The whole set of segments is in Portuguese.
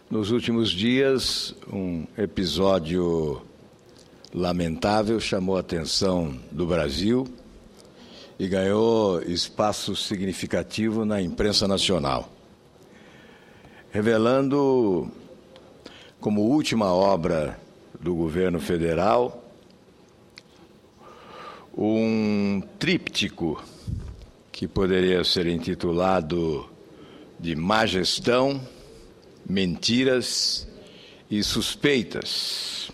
Nos últimos dias, um episódio lamentável chamou a atenção do Brasil e ganhou espaço significativo na imprensa nacional, revelando como última obra do governo federal um tríptico que poderia ser intitulado de Má Gestão, Mentiras e Suspeitas.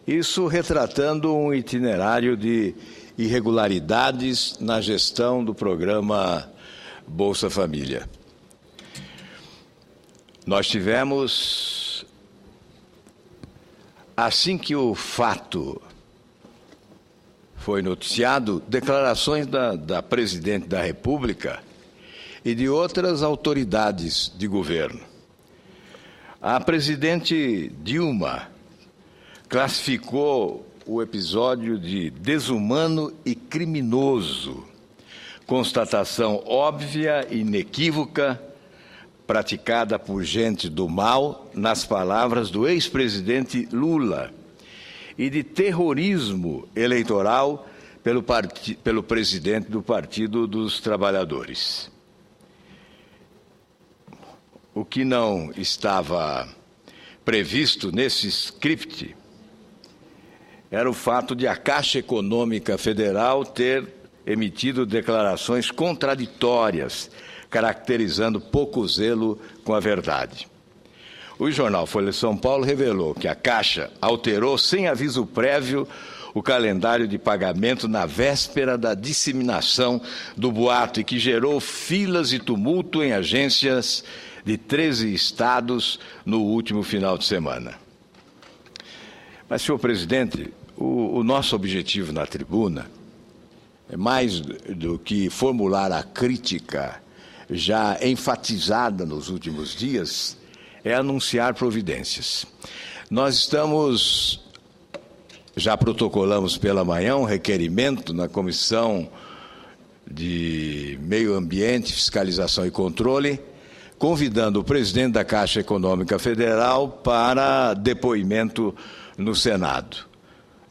Isso retratando um itinerário de irregularidades na gestão do programa Bolsa Família. Nós tivemos, assim que o fato foi noticiado, declarações da Presidente da República e de outras autoridades de governo. A presidente Dilma classificou o episódio de desumano e criminoso, constatação óbvia e inequívoca, praticada por gente do mal, nas palavras do ex-presidente Lula, e de terrorismo eleitoral pelo presidente do Partido dos Trabalhadores. O que não estava previsto nesse script era o fato de a Caixa Econômica Federal ter emitido declarações contraditórias, caracterizando pouco zelo com a verdade. O jornal Folha de São Paulo revelou que a Caixa alterou sem aviso prévio o calendário de pagamento na véspera da disseminação do boato e que gerou filas e tumulto em agências de 13 estados no último final de semana. Mas, senhor presidente, o nosso objetivo na tribuna é mais do que formular a crítica já enfatizada nos últimos dias, é anunciar providências. Nós já protocolamos pela manhã um requerimento na Comissão de Meio Ambiente, Fiscalização e Controle, convidando o presidente da Caixa Econômica Federal para depoimento no Senado,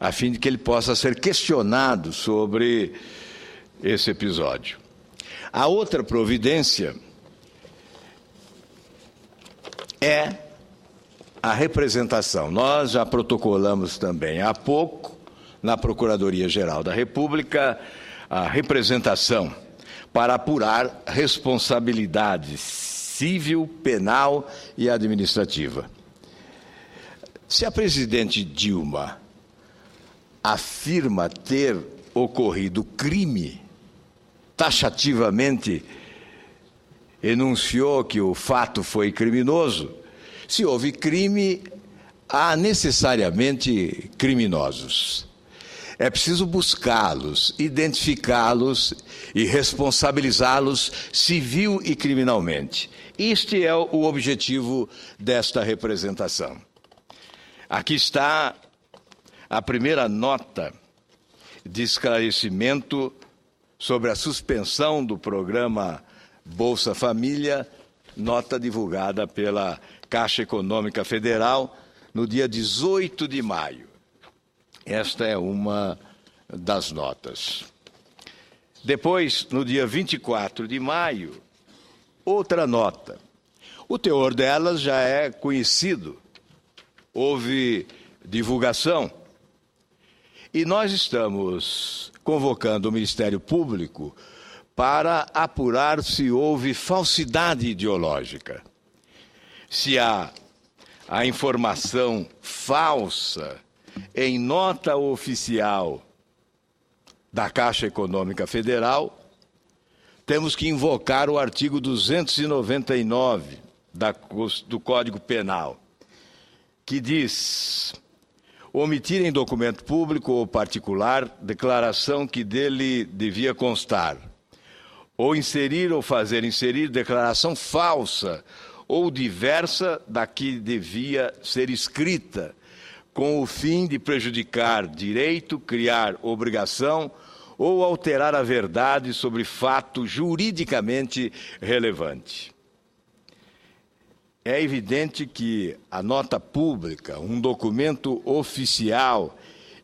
a fim de que ele possa ser questionado sobre esse episódio. A outra providência é a representação. Nós já protocolamos também há pouco, na Procuradoria-Geral da República, a representação para apurar responsabilidades civil, penal e administrativa. Se a presidente Dilma afirma ter ocorrido crime, taxativamente enunciou que o fato foi criminoso, se houve crime, há necessariamente criminosos. É preciso buscá-los, identificá-los e responsabilizá-los civil e criminalmente. Este é o objetivo desta representação. Aqui está a primeira nota de esclarecimento sobre a suspensão do programa Bolsa Família, nota divulgada pela Caixa Econômica Federal no dia 18 de maio. Esta é uma das notas. Depois, no dia 24 de maio, outra nota. O teor delas já é conhecido. Houve divulgação. E nós estamos convocando o Ministério Público para apurar se houve falsidade ideológica. Se há a informação falsa em nota oficial da Caixa Econômica Federal, temos que invocar o artigo 299 do Código Penal, que diz: omitir em documento público ou particular declaração que dele devia constar, ou inserir ou fazer inserir declaração falsa ou diversa da que devia ser escrita, com o fim de prejudicar direito, criar obrigação ou alterar a verdade sobre fato juridicamente relevante. é evidente que a nota pública, um documento oficial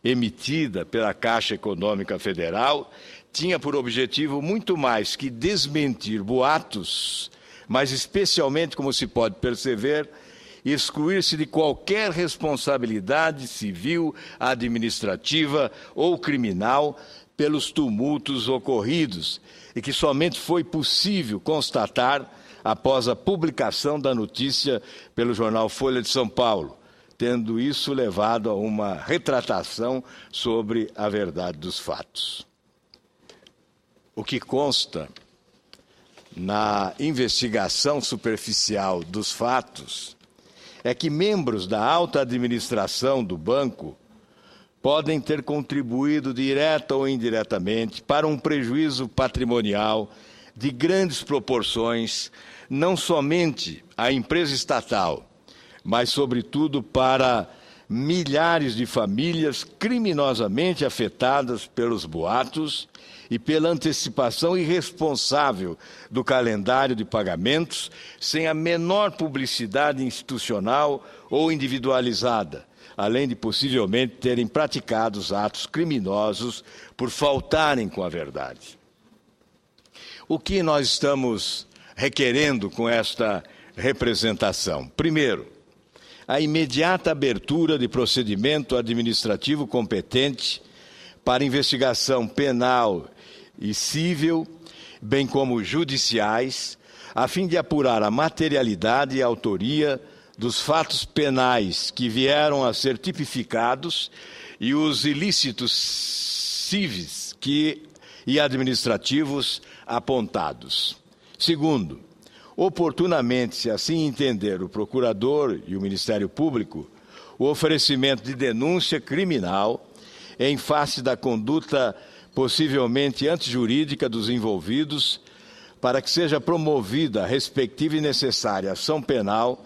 emitida pela Caixa Econômica Federal, tinha por objetivo muito mais que desmentir boatos, mas especialmente, como se pode perceber, excluir-se de qualquer responsabilidade civil, administrativa ou criminal pelos tumultos ocorridos, e que somente foi possível constatar após a publicação da notícia pelo jornal Folha de São Paulo, tendo isso levado a uma retratação sobre a verdade dos fatos. O que consta na investigação superficial dos fatos é que membros da alta administração do banco podem ter contribuído direta ou indiretamente para um prejuízo patrimonial de grandes proporções, não somente à empresa estatal, mas, sobretudo, para milhares de famílias criminosamente afetadas pelos boatos e pela antecipação irresponsável do calendário de pagamentos, sem a menor publicidade institucional ou individualizada, além de possivelmente terem praticado os atos criminosos por faltarem com a verdade. O que nós estamos requerendo com esta representação? Primeiro, a imediata abertura de procedimento administrativo competente para investigação penal e civil, bem como judiciais, a fim de apurar a materialidade e a autoria dos fatos penais que vieram a ser tipificados e os ilícitos civis e administrativos apontados. Segundo, oportunamente, se assim entender o procurador e o Ministério Público, o oferecimento de denúncia criminal em face da conduta possivelmente antijurídica dos envolvidos, para que seja promovida a respectiva e necessária ação penal,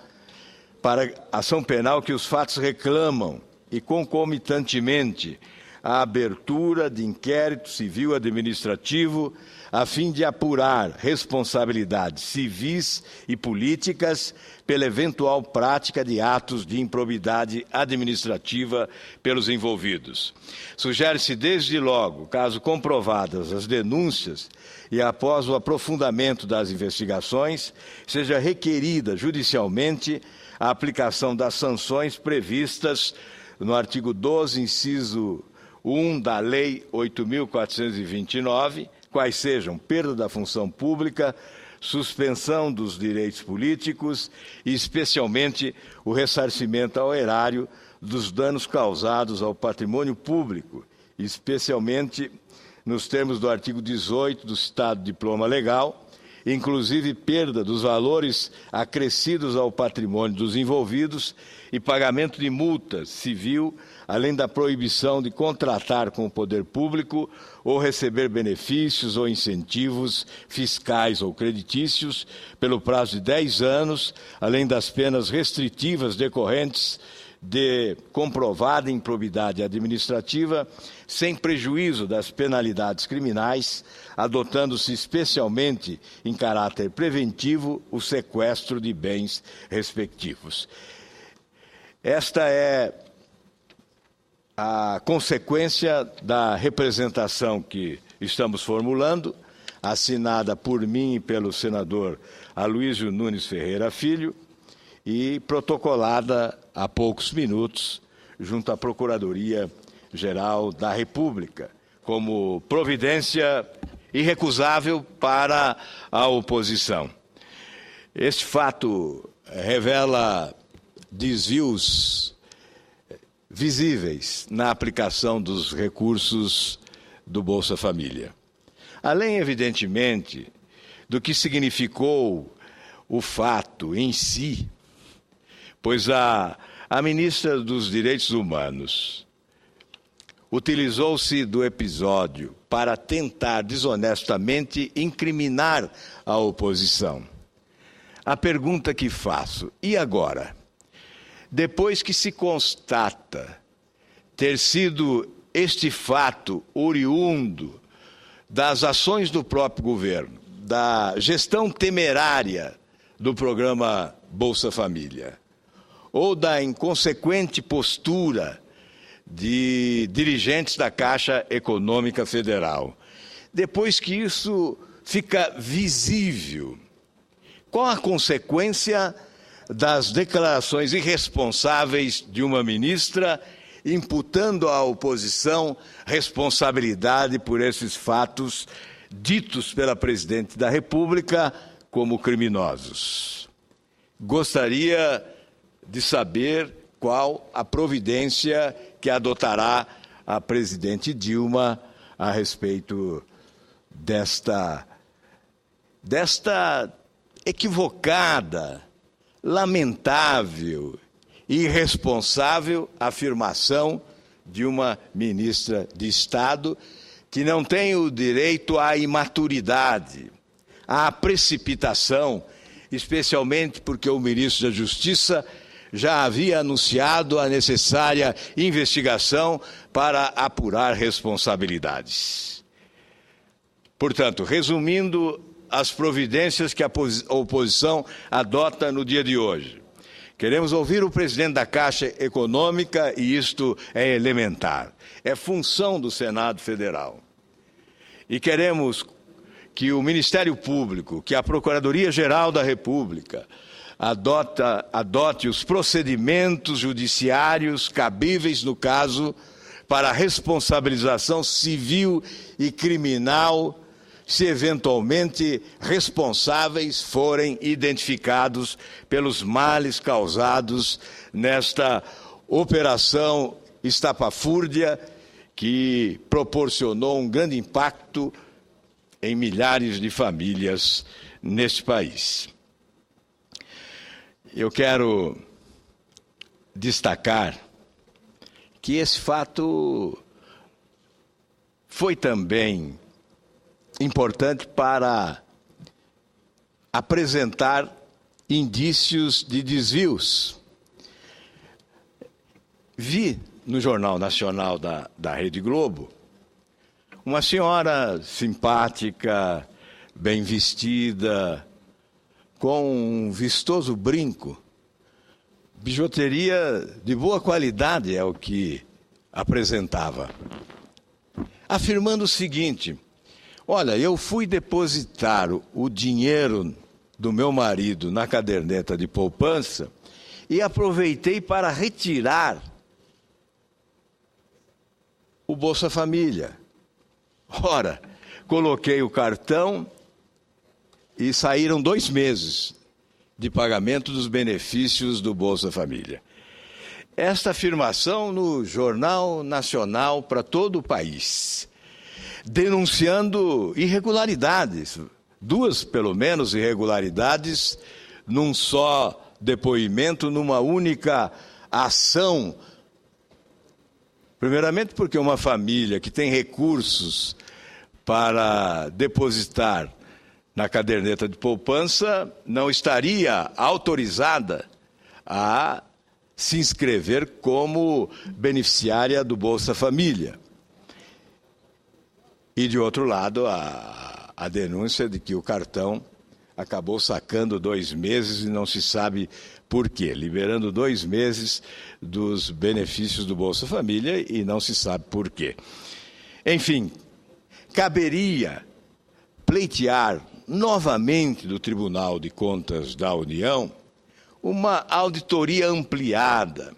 para ação penal que os fatos reclamam e, concomitantemente, a abertura de inquérito civil administrativo a fim de apurar responsabilidades civis e políticas pela eventual prática de atos de improbidade administrativa pelos envolvidos. Sugere-se desde logo, caso comprovadas as denúncias e após o aprofundamento das investigações, seja requerida judicialmente a aplicação das sanções previstas no artigo 12, inciso 1 da Lei 8.429, quais sejam perda da função pública, suspensão dos direitos políticos e, especialmente, o ressarcimento ao erário dos danos causados ao patrimônio público, especialmente nos termos do artigo 18 do citado diploma legal, inclusive perda dos valores acrescidos ao patrimônio dos envolvidos e pagamento de multa civil, além da proibição de contratar com o poder público ou receber benefícios ou incentivos fiscais ou creditícios pelo prazo de 10 anos, além das penas restritivas decorrentes de comprovada improbidade administrativa, sem prejuízo das penalidades criminais, adotando-se especialmente em caráter preventivo o sequestro de bens respectivos. Esta é a consequência da representação que estamos formulando, assinada por mim e pelo senador Aloysio Nunes Ferreira Filho e protocolada há poucos minutos junto à Procuradoria-Geral da República, como providência irrecusável para a oposição. Este fato revela desvios visíveis na aplicação dos recursos do Bolsa Família. Além, evidentemente, do que significou o fato em si, pois a ministra dos Direitos Humanos utilizou-se do episódio para tentar desonestamente incriminar a oposição. A pergunta que faço, e agora? Depois que se constata ter sido este fato oriundo das ações do próprio governo, da gestão temerária do programa Bolsa Família, ou da inconsequente postura de dirigentes da Caixa Econômica Federal. Depois que isso fica visível, qual a consequência das declarações irresponsáveis de uma ministra imputando à oposição responsabilidade por esses fatos ditos pela Presidente da República como criminosos? Gostaria de saber qual a providência que adotará a presidente Dilma a respeito desta equivocada, lamentável e irresponsável afirmação de uma ministra de Estado que não tem o direito à imaturidade, à precipitação, especialmente porque o ministro da Justiça já havia anunciado a necessária investigação para apurar responsabilidades. Portanto, resumindo as providências que a oposição adota no dia de hoje, queremos ouvir o presidente da Caixa Econômica, e isto é elementar, é função do Senado Federal. E queremos que o Ministério Público, que a Procuradoria-Geral da República, adote os procedimentos judiciários cabíveis no caso para a responsabilização civil e criminal, se eventualmente responsáveis forem identificados pelos males causados nesta operação estapafúrdia que proporcionou um grande impacto em milhares de famílias neste país. Eu quero destacar que esse fato foi também importante para apresentar indícios de desvios. Vi no Jornal Nacional da Rede Globo uma senhora simpática, bem vestida, com um vistoso brinco, bijuteria de boa qualidade é o que apresentava, afirmando o seguinte: olha, eu fui depositar o dinheiro do meu marido na caderneta de poupança e aproveitei para retirar o Bolsa Família. Ora, coloquei o cartão e saíram 2 meses de pagamento dos benefícios do Bolsa Família. Esta afirmação no Jornal Nacional para todo o país, denunciando irregularidades, 2 pelo menos irregularidades, num só depoimento, numa única ação. Primeiramente porque uma família que tem recursos para depositar na caderneta de poupança não estaria autorizada a se inscrever como beneficiária do Bolsa Família. E, de outro lado, a denúncia de que o cartão acabou sacando 2 meses e não se sabe por quê, liberando 2 meses dos benefícios do Bolsa Família e não se sabe por quê. Enfim, caberia pleitear novamente do Tribunal de Contas da União uma auditoria ampliada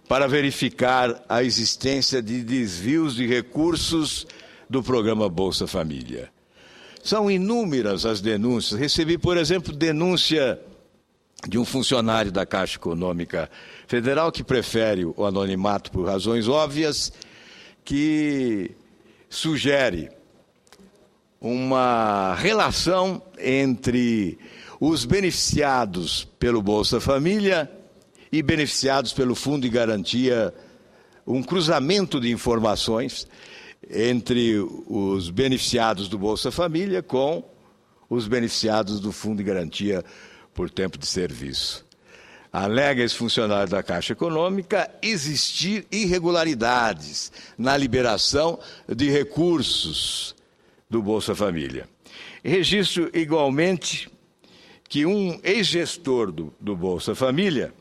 para verificar a existência de desvios de recursos do programa Bolsa Família. São inúmeras as denúncias. Recebi, por exemplo, denúncia de um funcionário da Caixa Econômica Federal que prefere o anonimato por razões óbvias, que sugere uma relação entre os beneficiados pelo Bolsa Família e beneficiados pelo Fundo de Garantia, um cruzamento de informações entre os beneficiados do Bolsa Família com os beneficiados do Fundo de Garantia por Tempo de Serviço. Alega esse funcionário da Caixa Econômica existir irregularidades na liberação de recursos do Bolsa Família. Registro igualmente que um ex-gestor do Bolsa Família,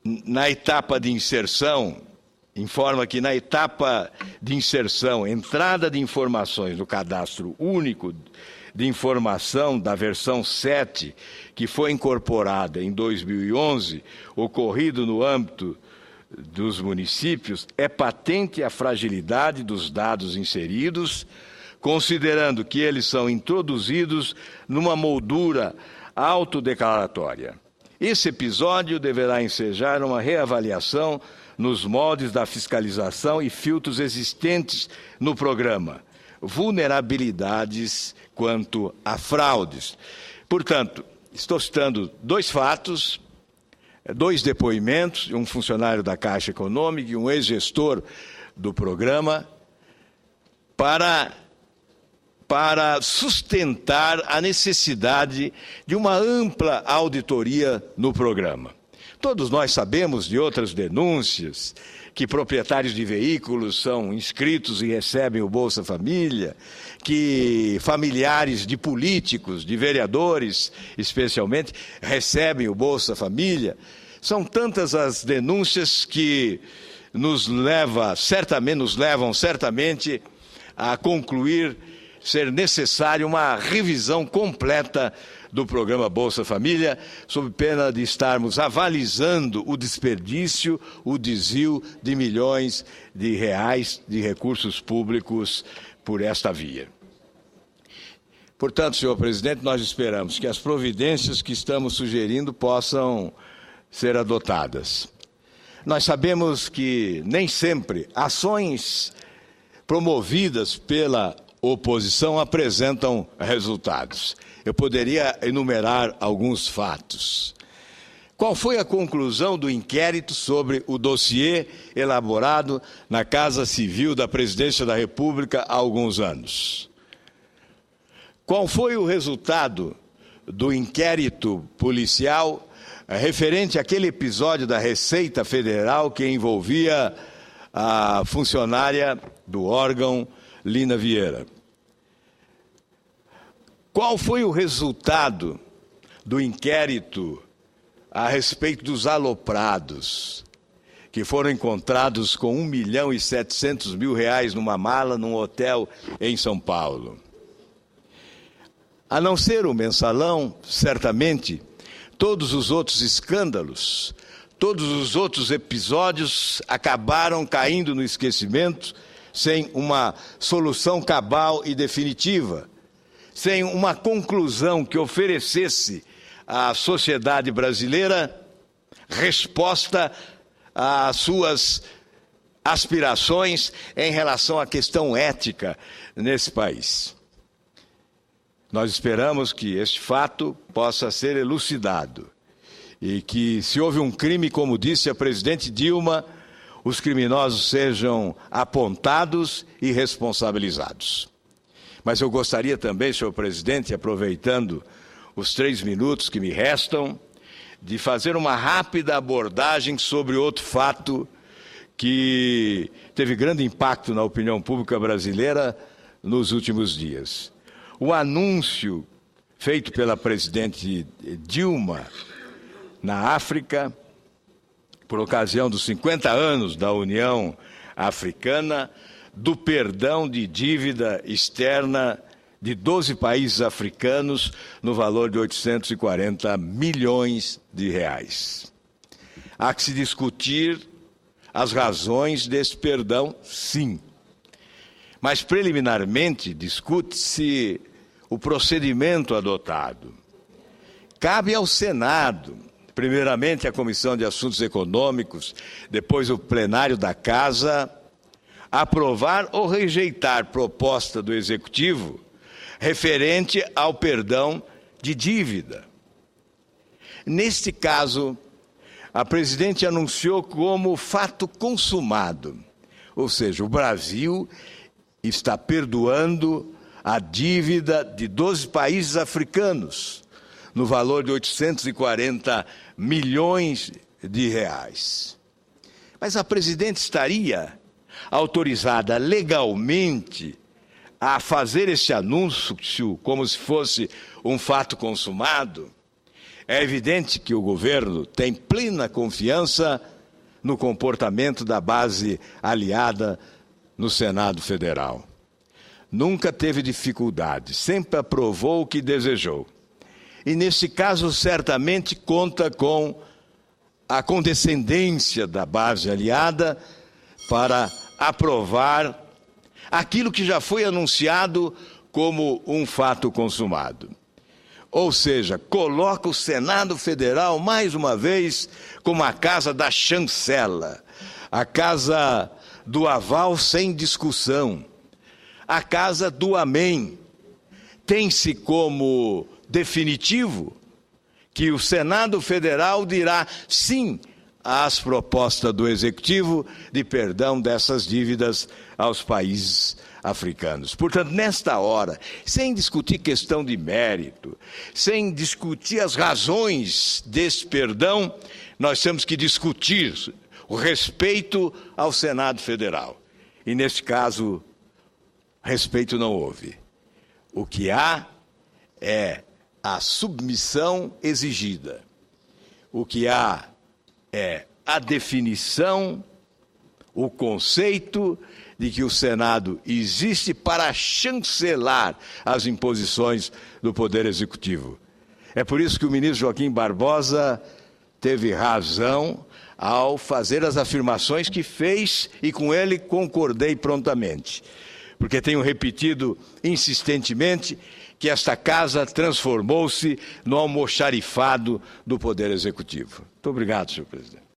na etapa de inserção, informa que na etapa de inserção, entrada de informações no Cadastro Único de Informação da versão 7, que foi incorporada em 2011, ocorrido no âmbito dos municípios, é patente a fragilidade dos dados inseridos, considerando que eles são introduzidos numa moldura autodeclaratória. Esse episódio deverá ensejar uma reavaliação nos moldes da fiscalização e filtros existentes no programa, vulnerabilidades quanto a fraudes. Portanto, estou citando dois fatos, dois depoimentos, um funcionário da Caixa Econômica e um ex-gestor do programa, para sustentar a necessidade de uma ampla auditoria no programa. Todos nós sabemos de outras denúncias que proprietários de veículos são inscritos e recebem o Bolsa Família, que familiares de políticos, de vereadores, especialmente, recebem o Bolsa Família. São tantas as denúncias que nos levam certamente a concluir ser necessária uma revisão completa do programa Bolsa Família, sob pena de estarmos avalizando o desperdício, o desvio de milhões de reais de recursos públicos por esta via. Portanto, senhor presidente, nós esperamos que as providências que estamos sugerindo possam ser adotadas. Nós sabemos que nem sempre ações promovidas pela oposição apresentam resultados. Eu poderia enumerar alguns fatos. Qual foi a conclusão do inquérito sobre o dossiê elaborado na Casa Civil da Presidência da República há alguns anos? Qual foi o resultado do inquérito policial referente àquele episódio da Receita Federal que envolvia a funcionária do órgão Lina Vieira? Qual foi o resultado do inquérito a respeito dos aloprados, que foram encontrados com R$1.700.000 numa mala, num hotel em São Paulo? A não ser o mensalão, certamente, todos os outros escândalos, todos os outros episódios acabaram caindo no esquecimento, sem uma solução cabal e definitiva, sem uma conclusão que oferecesse à sociedade brasileira resposta às suas aspirações em relação à questão ética nesse país. Nós esperamos que este fato possa ser elucidado e que, se houve um crime, como disse a presidente Dilma, os criminosos sejam apontados e responsabilizados. Mas eu gostaria também, senhor presidente, aproveitando os 3 minutos que me restam, de fazer uma rápida abordagem sobre outro fato que teve grande impacto na opinião pública brasileira nos últimos dias. O anúncio feito pela presidente Dilma na África, por ocasião dos 50 anos da União Africana, do perdão de dívida externa de 12 países africanos no valor de 840 milhões de reais. Há que se discutir as razões desse perdão, sim. Mas, preliminarmente, discute-se o procedimento adotado. Cabe ao Senado, primeiramente a Comissão de Assuntos Econômicos, depois o plenário da Casa, aprovar ou rejeitar proposta do Executivo referente ao perdão de dívida. Neste caso, a presidente anunciou como fato consumado, ou seja, o Brasil está perdoando a dívida de 12 países africanos, no valor de 840 milhões de reais. Mas a presidente estaria autorizada legalmente a fazer esse anúncio como se fosse um fato consumado, é evidente que o governo tem plena confiança no comportamento da base aliada no Senado Federal. Nunca teve dificuldade, sempre aprovou o que desejou. E, nesse caso, certamente conta com a condescendência da base aliada para aprovar aquilo que já foi anunciado como um fato consumado. Ou seja, coloca o Senado Federal, mais uma vez, como a casa da chancela, a casa do aval sem discussão, a casa do amém. Tem-se como definitivo que o Senado Federal dirá sim às propostas do Executivo de perdão dessas dívidas aos países africanos. Portanto, nesta hora, sem discutir questão de mérito, sem discutir as razões desse perdão, nós temos que discutir o respeito ao Senado Federal. E, nesse caso, respeito não houve. O que há é a submissão exigida. O que há é a definição, o conceito de que o Senado existe para chancelar as imposições do Poder Executivo. É por isso que o ministro Joaquim Barbosa teve razão ao fazer as afirmações que fez e com ele concordei prontamente. Porque tenho repetido insistentemente que esta casa transformou-se no almoxarifado do Poder Executivo. Muito obrigado, senhor presidente.